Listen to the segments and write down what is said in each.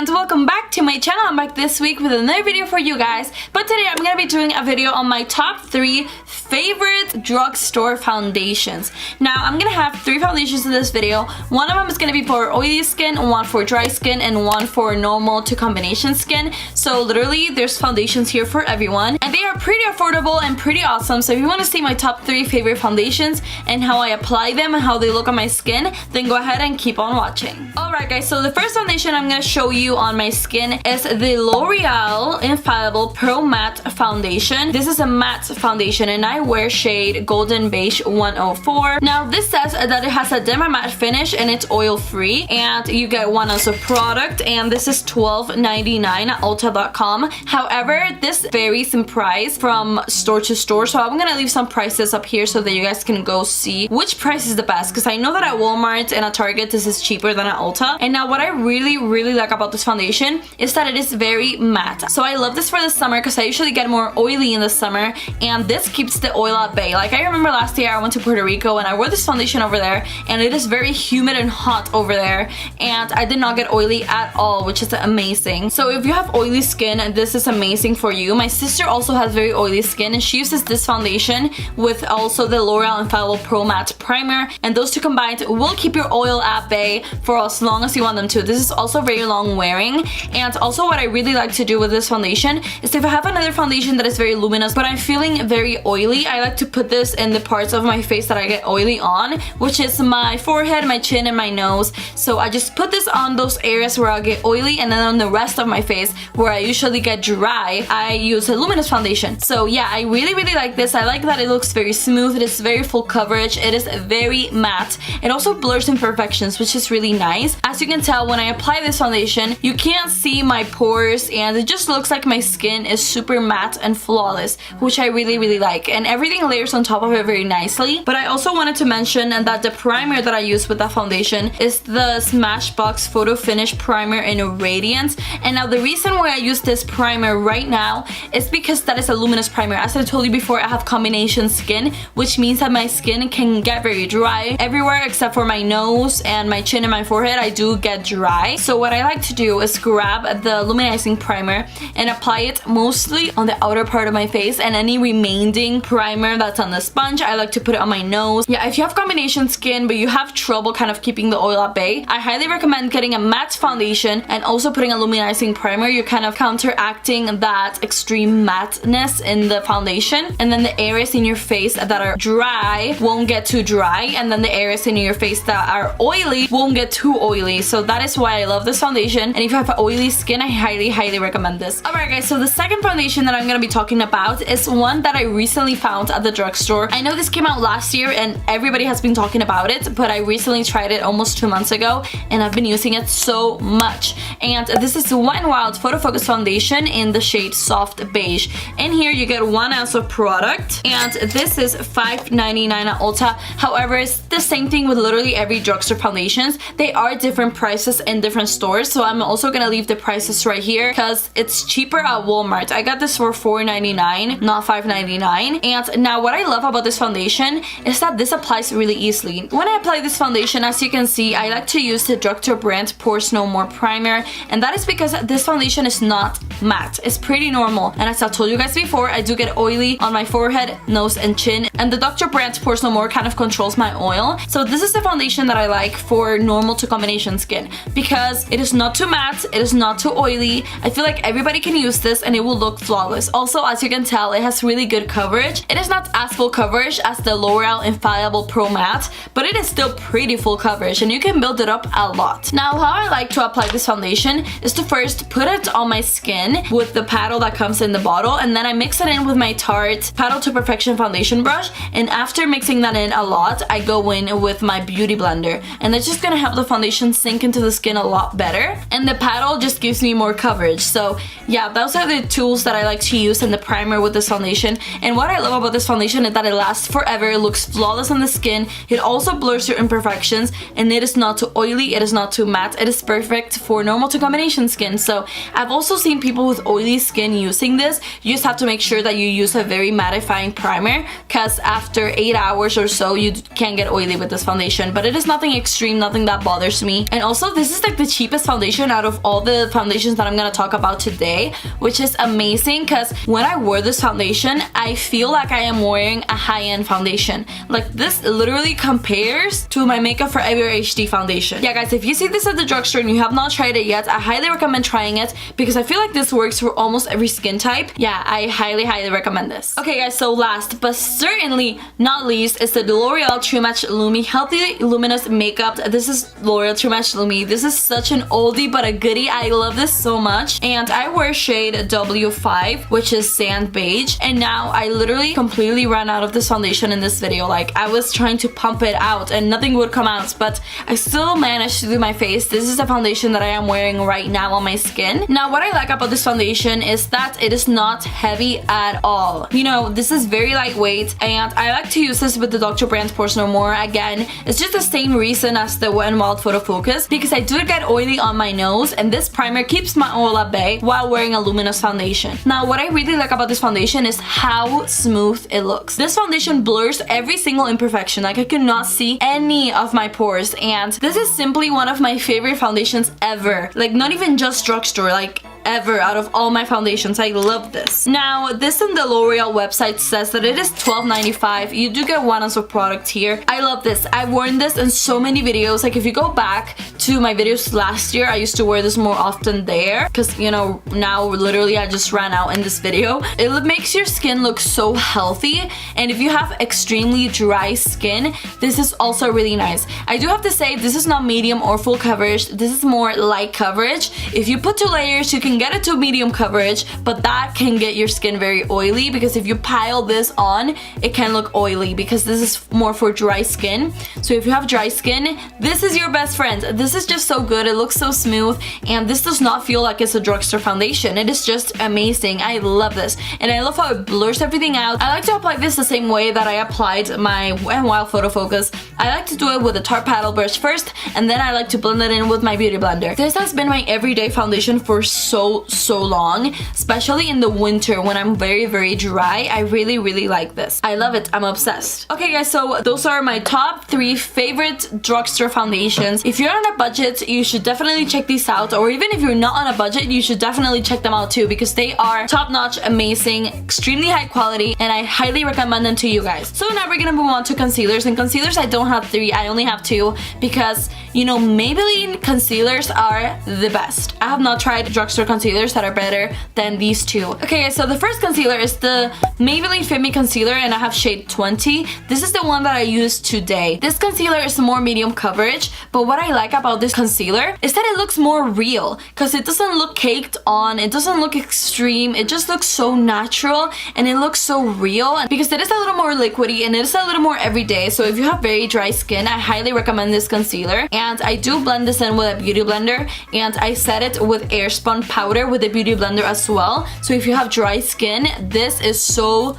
and welcome back to my channel. I'm back this week with another video for you guys, but today I'm gonna be doing a video on my top 3 favorite drugstore foundations. Now I'm gonna have 3 foundations in this video. One of them is gonna be for oily skin, one for dry skin, and one for normal to combination skin. So literally there's foundations here for everyone, and they are pretty affordable and pretty awesome. So if you want to see my top 3 favorite foundations and how I apply them and how they look on my skin, then go ahead and keep on watching. Alright guys, so the first foundation I'm gonna show you on my skin is the L'Oreal Infallible Pro Matte Foundation. This is a matte foundation and I wear shade Golden Beige 104. Now this says that it has a demi matte finish and it's oil free, and you get 1 ounce of product, and this is $12.99 at Ulta.com. However, this varies in price from store to store, so I'm gonna leave some prices up here so that you guys can go see which price is the best, because I know that at Walmart and at Target this is cheaper than at Ulta. And now what I really like about this foundation is that it is very matte. So I love this for the summer because I usually get more oily in the summer, and this keeps the oil at bay. Like I remember last year I went to Puerto Rico and I wore this foundation over there, and it is very humid and hot over there, and I did not get oily at all, which is amazing. So if you have oily skin, this is amazing for you. My sister also has very oily skin and she uses this foundation with also the L'Oreal Infallible Pro Matte Primer, and those two combined will keep your oil at bay for as long as you want them to. This is also very long wearing, and also what I really like to do with this foundation is if I have another foundation that is very luminous but I'm feeling very oily, I like to put this in the parts of my face that I get oily on, which is my forehead, my chin, and my nose. So I just put this on those areas where I get oily, and then on the rest of my face where I usually get dry, I use a luminous foundation. So yeah, I really like this. I like that it looks very smooth, it is very full coverage, it is very matte. It also blurs imperfections, which is really nice. As you can tell, when I apply this foundation, you can't see my pores, and it just looks like my skin is super matte and flawless, which I really like, and everything layers on top of it very nicely. But I also wanted to mention that the primer that I use with that foundation is the Smashbox Photo Finish Primer in Radiance. And now the reason why I use this primer right now is because that is a luminous primer. As I told you before, I have combination skin, which means that my skin can get very dry everywhere except for my nose and my chin and my forehead. I do get dry. So what I like to do is grab the luminizing primer and apply it mostly on the outer part of my face, and any remaining primer that's on the sponge, I like to put it on my nose. Yeah, if you have combination skin but you have trouble kind of keeping the oil at bay, I highly recommend getting a matte foundation and also putting a luminizing primer. You're kind of counteracting that extreme matteness in the foundation, and then the areas in your face that are dry won't get too dry, and then the areas in your face that are oily won't get too oily. So that is why I love this foundation, and if you have oily skin, I highly recommend this. Alright guys, so the second foundation that I'm gonna be talking about is one that I recently found at the drugstore. I know this came out last year and everybody has been talking about it, but I recently tried it almost 2 months ago and I've been using it so much. And this is Wet n Wild Photo Focus Foundation in the shade Soft Beige. In here you get 1 ounce of product, and this is $5.99 at Ulta. However, it's the same thing with literally every drugstore foundations. They are different prices in different stores, so I'm also gonna leave the prices right here because it's cheaper at Walmart. I got this for $4.99, not $5.99. And now what I love about this foundation is that this applies really easily. When I apply this foundation, as you can see, I like to use the Drugstore Brandt Pores No More Primer, and that is because this foundation is not matte. It's pretty normal, and as I told you guys before, I do get oily on my forehead, nose, and chin, and the Dr. Brandt Pores No More kind of controls my oil. So this is the foundation that I like for normal to combination skin because it is not too matte, it is not too oily. I feel like everybody can use this and it will look flawless. Also, as you can tell, it has really good coverage. It is not as full coverage as the L'Oreal Infallible Pro Matte, but it is still pretty full coverage and you can build it up a lot. Now, how I like to apply this foundation is to first put it on my skin with the paddle that comes in the bottle, and then I mix it in with my Tarte Paddle to Perfection foundation brush, and after mixing that in a lot, I go in with my beauty blender, and that's just gonna help the foundation sink into the skin a lot better, and the paddle just gives me more coverage. So yeah, those are the tools that I like to use in the primer with this foundation. And what I love love about this foundation is that it lasts forever, it looks flawless on the skin, it also blurs your imperfections, and it is not too oily, it is not too matte, it is perfect for normal to combination skin. So I've also seen people with oily skin using this. You just have to make sure that you use a very mattifying primer, because after 8 hours or so you can get oily with this foundation, but it is nothing extreme, nothing that bothers me. And also this is like the cheapest foundation out of all the foundations that I'm gonna talk about today, which is amazing because when I wore this foundation I feel like I am wearing a high-end foundation. Like this literally compares to my Makeup Forever HD foundation. Yeah guys, if you see this at the drugstore and you have not tried it yet, I highly recommend trying it because I feel like this works for almost every skin type. Yeah, I highly recommend this. Okay guys, so last but certainly not least is the L'Oreal True Match Lumi Healthy Luminous Makeup. This is L'Oreal True Match Lumi. This is such an oldie but a goodie. I love this so much, and I wear shade W5, which is sand beige, and now I literally completely ran out of this foundation in this video. Like I was trying to pump it out and nothing would come out, but I still managed to do my face. This is a foundation that I am wearing right now on my skin. Now what I like about this foundation is that it is not heavy at all. You know, this is very lightweight, and I like to use this with the Dr. Brandt Pores No More. Again, it's just the same reason as the Wet n Wild Photo Focus, because I do get oily on my nose and this primer keeps my oil at bay while wearing a luminous foundation. Now what I really like about this foundation is how smooth it looks. This foundation blurs every single imperfection. Like I could not see any of my pores, and this is simply one of my favorite foundations ever. Like not even just drugstore, like ever out of all my foundations. I love this. Now this on the L'Oreal website says that it is $12.95. You do get 1 ounce of product here. I love this. I've worn this in so many videos. Like if you go back to my videos last year, I used to wear this more often there because, you know, now literally I just ran out in this video. It makes your skin look so healthy, and if you have extremely dry skin, this is also really nice. I do have to say this is not medium or full coverage. This is more light coverage. If you put 2 layers, you can get it to medium coverage, but that can get your skin very oily because if you pile this on, it can look oily because this is more for dry skin. So if you have dry skin, this is your best friend. This is just so good. It looks so smooth, and this does not feel like it's a drugstore foundation. It is just amazing. I love this, and I love how it blurs everything out. I like to apply this the same way that I applied my Wet n Wild Photo Focus. I like to do it with a Tarte paddle brush first, and then I like to blend it in with my beauty blender. This has been my everyday foundation for so long, especially in the winter when I'm very dry. I really like this. I love it. I'm obsessed. Okay guys, so those are my top 3 favorite drugstore foundations. If you're on a budget, you should definitely check these out, or even if you're not on a budget, you should definitely check them out too because they are top-notch, amazing, extremely high quality, and I highly recommend them to you guys. So now we're gonna move on to concealers, and concealers I don't have 3, I only have 2 because, you know, Maybelline concealers are the best. I have not tried drugstore concealers that are better than these 2. Okay, so the first concealer is the Maybelline Fit Me Concealer, and I have shade 20. This is the one that I used today. This concealer is more medium coverage, but what I like about this concealer is that it looks more real because it doesn't look caked on, it doesn't look extreme, it just looks so natural and it looks so real, and because it is a little more liquidy and it is a little more everyday. So if you have very dry skin, I highly recommend this concealer, and I do blend this in with a beauty blender, and I set it with Airspun powder with a beauty blender as well. So if you have dry skin, this is so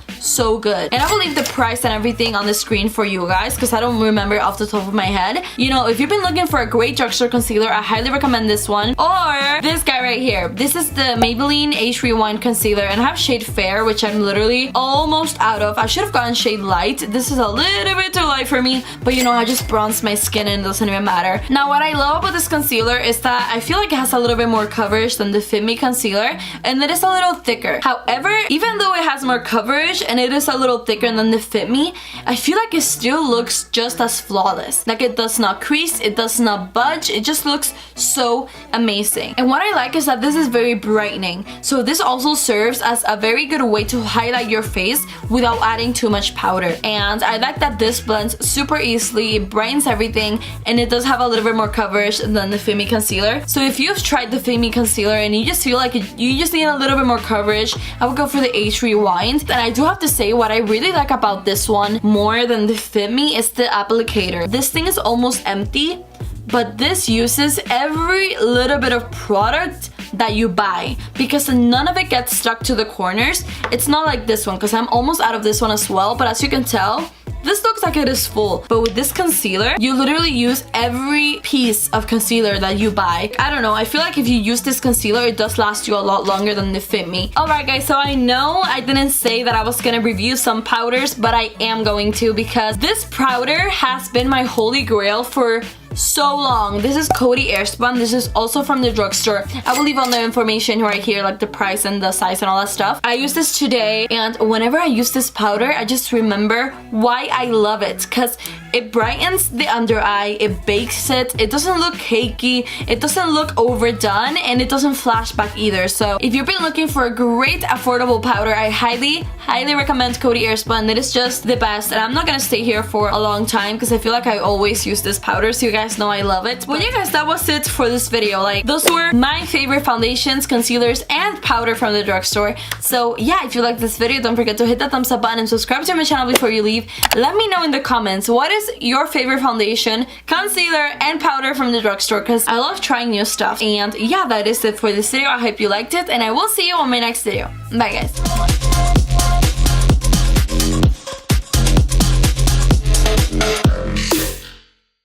good. And I will leave the price and everything on the screen for you guys because I don't remember off the top of my head. You know, if you've been looking for a great drugstore concealer, I highly recommend this one, or this guy right here. This is the Maybelline Age Rewind Concealer, and I have shade Fair, which I'm literally almost out of. I should have gotten shade Light. This is a little bit too light for me, but you know, I just bronzed my skin and it doesn't even matter. Now what I love about this concealer is that I feel like it has a little bit more coverage than the Fit Me Concealer, and it is a little thicker. However, even though it has more coverage and it is a little thicker than the Fit Me, I feel like it still looks just as flawless. Like it does not crease, it does not budge, it just looks so amazing. And what I like is that this is very brightening, so this also serves as a very good way to highlight your face without adding too much powder. And I like that this blends super easily, it brightens everything, and it does have a little bit more coverage than the Fit Me Concealer. So if you've tried the Fit Me Concealer and you just feel like you just need a little bit more coverage, I would go for the Age Rewind. And I do have to say, what I really like about this one more than the Fit Me is the applicator. This thing is almost empty, but this uses every little bit of product that you buy, because none of it gets stuck to the corners. It's not like this one, because I'm almost out of this one as well, but as you can tell, this looks like it is full. But with this concealer, you literally use every piece of concealer that you buy. I don't know, I feel like if you use this concealer, it does last you a lot longer than the Fit Me. Alright guys, so I know I didn't say that I was gonna review some powders, but I am going to, because this powder has been my holy grail for so long. This is Coty Airspun. This is also from the drugstore. I will leave all the information right here, like the price and the size and all that stuff. I used this today, and whenever I use this powder, I just remember why I love it, because it brightens the under eye, it bakes it, it doesn't look cakey, it doesn't look overdone, and it doesn't flash back either. So if you've been looking for a great affordable powder, I highly recommend Coty Airspun. It is just the best, and I'm not gonna stay here for a long time because I feel like I always use this powder, so you guys know I love it. But yeah guys, that was it for this video. Like, those were my favorite foundations, concealers, and powder from the drugstore. So yeah, if you like this video, don't forget to hit that thumbs up button and subscribe to my channel before you leave. Let me know in the comments, what is your favorite foundation, concealer, and powder from the drugstore, because I love trying new stuff. And yeah, that is it for this video. I hope you liked it, and I will see you on my next video. Bye guys.